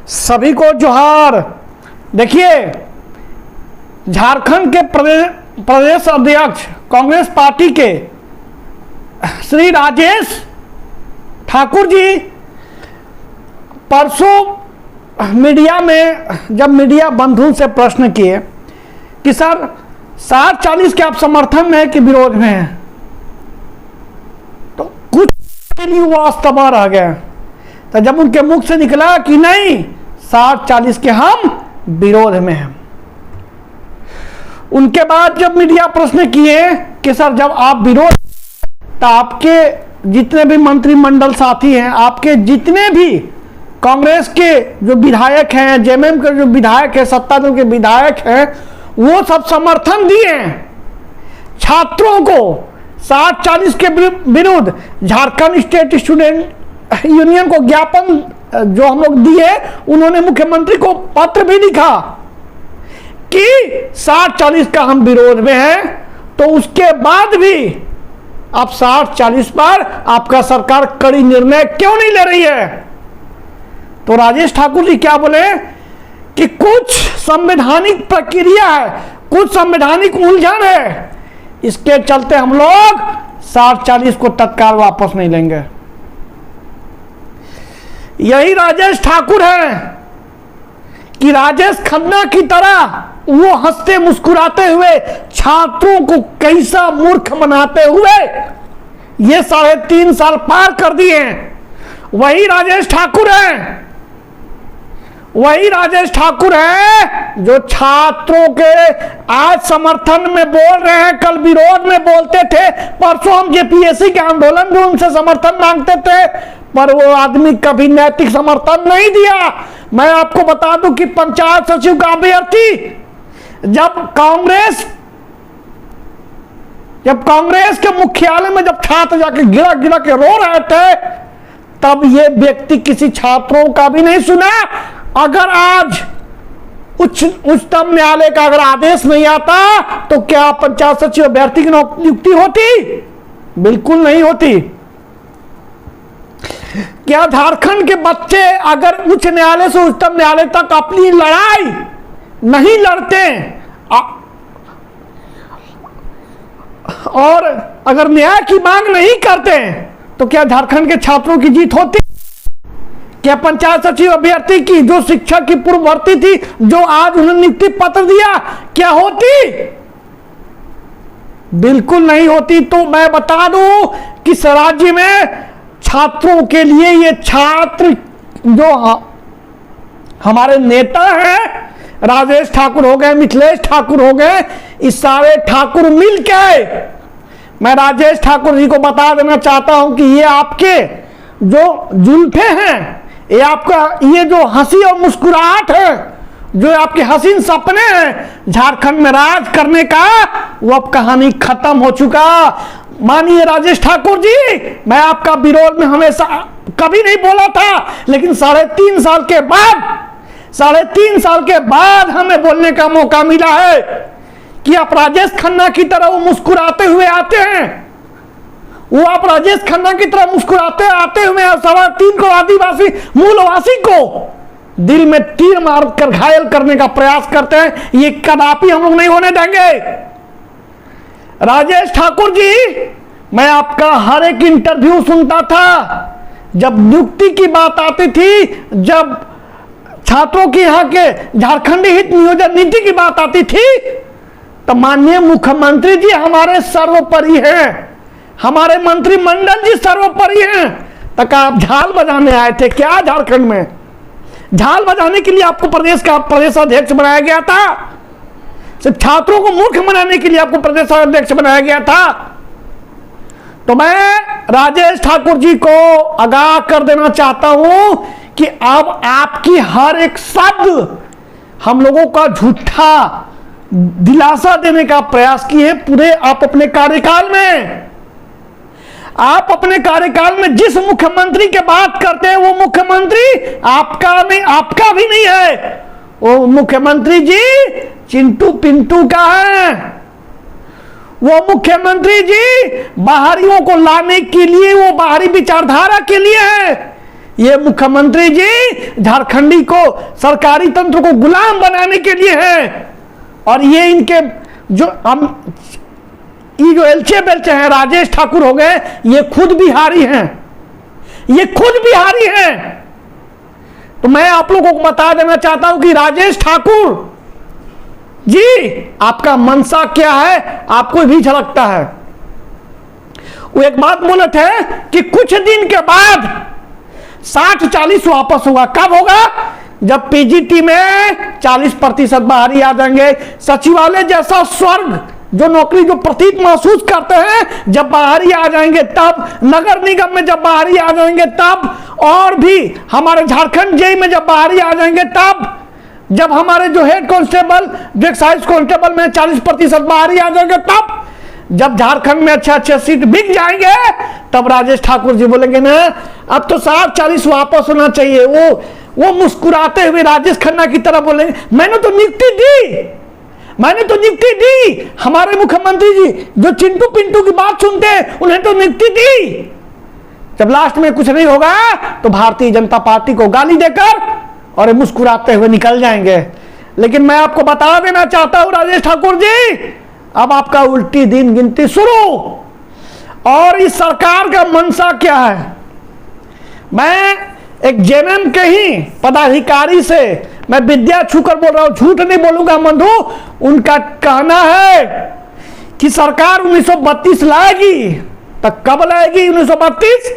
सभी को जोहार। देखिए, झारखंड के प्रदेश अध्यक्ष कांग्रेस पार्टी के श्री राजेश ठाकुर जी परसों मीडिया में जब मीडिया बंधुओं से प्रश्न किए कि सर 60-40 के आप समर्थन में है कि विरोध में है, तो कुछ के लिए वो अस्तबा रह गए। तो जब उनके मुख से निकला कि नहीं 60-40 के हम विरोध में हैं, उनके बाद जब मीडिया प्रश्न किए कि सर जब आप विरोध, तो आपके जितने भी मंत्रिमंडल साथी हैं, आपके जितने भी कांग्रेस के जो विधायक हैं, जेएमएम के जो विधायक हैं, सत्ता दल के विधायक हैं, वो सब समर्थन दिए छात्रों को 60-40 के विरुद्ध। झारखंड स्टेट स्टूडेंट यूनियन को ज्ञापन जो हम लोग दिए, उन्होंने मुख्यमंत्री को पत्र भी लिखा कि 60-40 का हम विरोध में हैं। तो उसके बाद भी आप 60-40 पर आपका सरकार कड़ी निर्णय क्यों नहीं ले रही है? तो राजेश ठाकुर जी क्या बोले कि कुछ संवैधानिक प्रक्रिया है, कुछ संवैधानिक उलझन है, इसके चलते हम लोग 60-40 को तत्काल वापस नहीं लेंगे। यही राजेश ठाकुर है कि राजेश खन्ना की तरह वो हंसते मुस्कुराते हुए छात्रों को कैसा मूर्ख बनाते हुए ये 3.5 साल पार कर दिए। वही राजेश ठाकुर है, वही राजेश ठाकुर है जो छात्रों के आज समर्थन में बोल रहे हैं, कल विरोध में बोलते थे। परसों हम जेपीएससी के आंदोलन में उनसे समर्थन मांगते थे, पर वो आदमी कभी नैतिक समर्थन नहीं दिया। मैं आपको बता दूं कि पंचायत सचिव का अभ्यर्थी जब कांग्रेस के मुख्यालय में जब छात्र जाके गिरा गिरा के रो रहे थे, तब ये व्यक्ति किसी छात्रों का भी नहीं सुना। अगर आज उच्चतम न्यायालय का अगर आदेश नहीं आता तो क्या पंचायत सचिव अभ्यर्थी की नियुक्ति होती? बिल्कुल नहीं होती। क्या झारखंड के बच्चे अगर उच्च न्यायालय से उच्चतम न्यायालय तक अपनी लड़ाई नहीं लड़ते और अगर न्याय की मांग नहीं करते, तो क्या झारखंड के छात्रों की जीत होती? क्या पंचायत सचिव अभ्यर्थी की जो शिक्षक की पूर्व भर्ती थी, जो आज उन्होंने नियुक्ति पत्र दिया, क्या होती? बिल्कुल नहीं होती। तो मैं बता दूं कि इस राज्य में छात्रों के लिए ये छात्र जो हमारे नेता हैं, राजेश ठाकुर हो गए, मिथिलेश ठाकुर हो गए, इस सारे ठाकुर मिलके, मैं राजेश ठाकुर जी को बता देना चाहता हूं कि ये आपके जो जुल्फे हैं, ये आपका ये जो हंसी और मुस्कुराहट है, जो आपके हसीन सपने हैं झारखंड में राज करने का, वो अब कहानी खत्म हो चुका। मानिए राजेश ठाकुर जी, मैं आपका विरोध में हमेशा कभी नहीं बोला था, लेकिन 3.5 साल के बाद हमें बोलने का मौका मिला है कि आप राजेश खन्ना की तरह वो मुस्कुराते हुए आते हैं, वो आप राजेश खन्ना की तरह मुस्कुराते आते हुए 3.25 करोड़ आदिवासी मूलवासी को दिल में तीर मारकर घायल करने का प्रयास करते हैं। ये कदापि हम लोग नहीं होने देंगे। राजेश ठाकुर जी, मैं आपका हर एक इंटरव्यू सुनता था, जब नियुक्ति की बात आती थी, जब छात्रों की यहाँ के झारखंडी हित नियोजन नीति की बात आती थी, तो माननीय मुख्यमंत्री जी हमारे सर्वोपरि हैं, हमारे मंत्रिमंडल जी सर्वोपरि हैं। तक आप झाल बजाने आए थे क्या झारखंड में? झाल बजाने के लिए आपको प्रदेश का प्रदेश अध्यक्ष बनाया गया था? सिर्फ छात्रों को मूर्ख बनाने के लिए आपको प्रदेश अध्यक्ष बनाया गया था? तो मैं राजेश ठाकुर जी को आगाह कर देना चाहता हूं कि अब आपकी हर एक शब्द हम लोगों का झूठा दिलासा देने का प्रयास किए पूरे आप अपने कार्यकाल में। आप अपने कार्यकाल में जिस मुख्यमंत्री की बात करते हैं, वो मुख्यमंत्री आपका नहीं, आपका भी नहीं है। वो मुख्यमंत्री जी चिंटू पिंटू का है। वो मुख्यमंत्री जी बाहरियों को लाने के लिए, वो बाहरी विचारधारा के लिए है। ये मुख्यमंत्री जी झारखंडी को, सरकारी तंत्र को गुलाम बनाने के लिए है। और ये इनके जो ये जो एलचे बेलचे हैं, राजेश ठाकुर हो गए, ये खुद बिहारी हैं, ये खुद बिहारी हैं। तो मैं आप लोगों को बता देना चाहता हूं कि राजेश ठाकुर जी, आपका मनसा क्या है आपको भी झलकता है। वो एक बात बोले थे कि कुछ दिन के बाद 60-40 वापस होगा। कब होगा? जब पीजीटी में 40% बाहरी आ जाएंगे। सचिवालय जैसा स्वर्ग जो नौकरी जो प्रतीत महसूस करते हैं, जब बाहरी आ जाएंगे तब, नगर निगम में जब बाहरी आ जाएंगे तब, और भी हमारे झारखंड जेई में जब बाहरी आ जाएंगे तब, जब हमारे जो हेड कांस्टेबल, जो एक्साइज कांस्टेबल में 40% बाहरी आ जाएंगे तब, जब झारखंड में अच्छे सीट बिक जाएंगे तब राजेश ठाकुर जी बोलेंगे ना अब तो 60-40 वापस होना चाहिए। वो मुस्कुराते हुए राजेश खन्ना की तरह बोलेंगे मैंने तो नियुक्ति दी, मैंने तो नियुक्ति दी। हमारे मुख्यमंत्री जी जो चिंटू पिंटू की बात सुनते हैं, उन्हें तो नियुक्ति दी। जब लास्ट में कुछ नहीं होगा तो भारतीय जनता पार्टी को गाली देकर और मुस्कुराते हुए निकल जाएंगे। लेकिन मैं आपको बता देना चाहता हूं राजेश ठाकुर जी, अब आपका उल्टी दिन गिनती शुरू। और इस सरकार का मनसा क्या है? मैं एक जेएमएम के ही पदाधिकारी से मैं विद्या छूकर बोल रहा हूं, झूठ नहीं बोलूंगा मधु। उनका कहना है कि सरकार 1932 लाएगी। तक कब लाएगी 1932?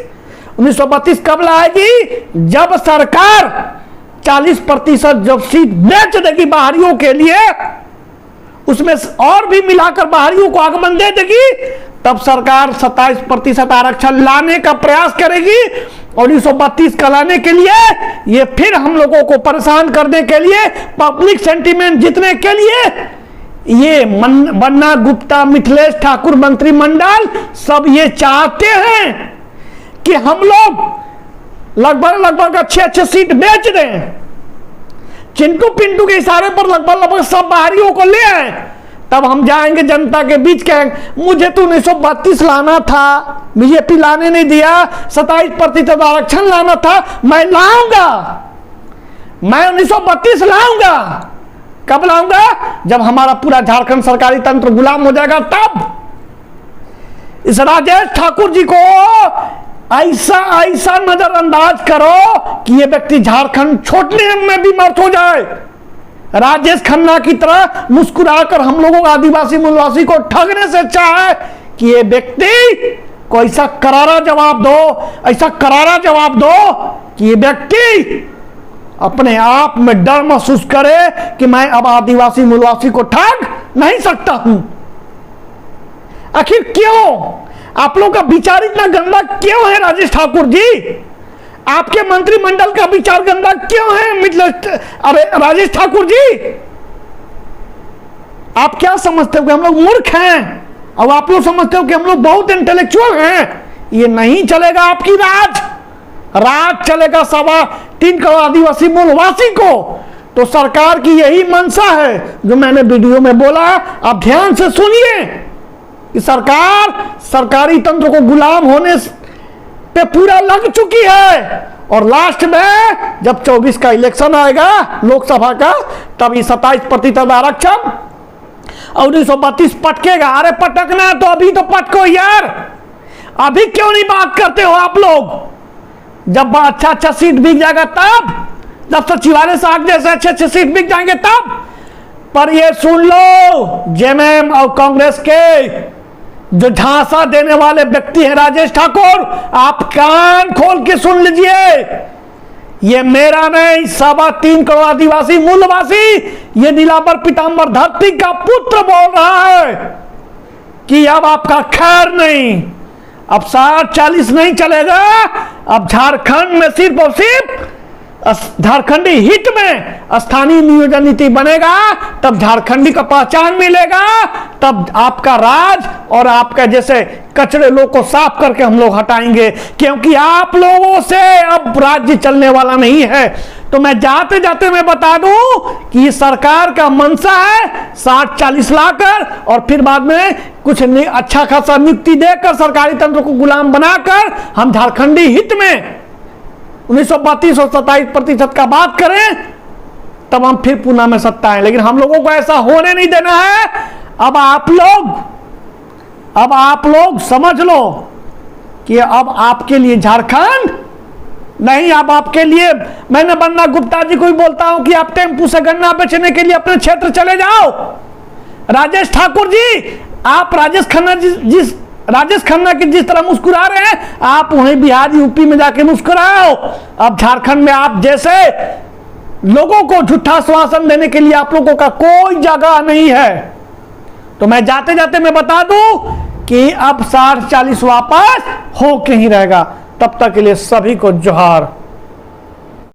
1932 कब लाएगी? जब सरकार 40% जब सीट बेच देगी बाहरियों के लिए, उसमें और भी मिलाकर बाहरियों को आगमन दे देगी, तब सरकार 27% आरक्षण लाने का प्रयास करेगी। और 1932 का लाने के लिए, ये फिर हम लोगों को परेशान करने के लिए, पब्लिक सेंटीमेंट जीतने के लिए, ये बन्ना गुप्ता, मिथिलेश ठाकुर मंत्रिमंडल सब ये चाहते हैं कि हम लोग लगभग अच्छे सीट बेच दें। चिंटू पिंटू के इशारे पर लगभग सब बाहरियों को ले आए, तब हम जाएंगे जनता के बीच, कहेंगे मुझे तो 1932 लाना था, बीजेपी लाने नहीं दिया, 27% आरक्षण लाना था, मैं लाऊंगा, मैं 1932 लाऊंगा। कब लाऊंगा? जब हमारा पूरा झारखंड सरकारी तंत्र गुलाम हो जाएगा तब। इस राजेश ठाकुर जी को ऐसा नजरअंदाज करो कि ये व्यक्ति झारखंड छोड़ने में भी मर्द हो जाए। राजेश खन्ना की तरह मुस्कुराकर हम लोगों को, आदिवासी मूलवासी को ठगने से अच्छा है कि ये व्यक्ति को ऐसा करारा जवाब दो, ऐसा करारा जवाब दो कि ये व्यक्ति अपने आप में डर महसूस करे कि मैं अब आदिवासी मूलवासी को ठग नहीं सकता हूं। आखिर क्यों? आप लोग का विचार इतना गंदा क्यों है राजेश ठाकुर जी? आपके मंत्रिमंडल का विचार गंदा क्यों है अरे राजेश ठाकुर जी? आप क्या समझते हो कि हम लोग मूर्ख हैं, और आप लोग समझते हो कि हम लोग बहुत इंटेलेक्चुअल हैं? ये नहीं चलेगा आपकी राज चलेगा 3.25 करोड़ आदिवासी मूलवासी को। तो सरकार की यही मंशा है जो मैंने वीडियो में बोला, आप ध्यान से सुनिए कि सरकार सरकारी तंत्र को गुलाम होने पे पूरा लग चुकी है। और लास्ट में जब 24 का इलेक्शन आएगा लोकसभा का, तब ये 27% आरक्षण और 1932 पटकेगा। अरे पटकना है तो अभी तो पटको यार, अभी क्यों नहीं बात करते हो आप लोग? जब अच्छा सीट बिक जाएगा तब, जब सचिवालय से आगे जैसे अच्छे सीट बिक जाएंगे तब। पर ये सुन लो, जेएमएम और कांग्रेस के जो झांसा देने वाले व्यक्ति हैं राजेश ठाकुर, आप कान खोल के सुन लीजिए, ये मेरा नहीं, 3.25 करोड़ आदिवासी मूलवासी, ये नीलांबर पीतांबर धरती का पुत्र बोल रहा है कि अब आपका खैर नहीं, अब 60-40 नहीं चलेगा। अब झारखंड में सिर्फ और सिर्फ झारखंडी हित में स्थानीय नियोजन नीति बनेगा, तब झारखंडी का पहचान मिलेगा, तब आपका राज और आपका जैसे कचरे लोग को साफ करके हम लोग हटाएंगे, क्योंकि आप लोगों से अब राज्य चलने वाला नहीं है। तो मैं जाते जाते मैं बता दूं कि सरकार का मंशा है 60-40 लाकर और फिर बाद में कुछ अच्छा खासा नियुक्ति देकर सरकारी तंत्र को गुलाम बनाकर हम झारखंडी हित में 1932 और 27% का बात करें तब हम फिर पुनः में सत्ता है, लेकिन हम लोगों को ऐसा होने नहीं देना है। अब आप लोग समझ लो कि अब आपके लिए झारखंड नहीं, अब आपके लिए मैंने बन्ना गुप्ता जी को भी बोलता हूं कि आप टेम्पू से गन्ना बेचने के लिए अपने क्षेत्र चले जाओ। राजेश ठाकुर जी, आप राजेश खन्ना की जिस तरह मुस्कुरा रहे हैं, आप वहीं बिहार यूपी में जाके मुस्कुराओ। अब झारखंड में आप जैसे लोगों को झूठा आश्वासन देने के लिए आप लोगों का कोई जगह नहीं है। तो मैं जाते जाते मैं बता दूं कि अब 60-40 वापस हो के ही रहेगा। तब तक के लिए सभी को जोहार।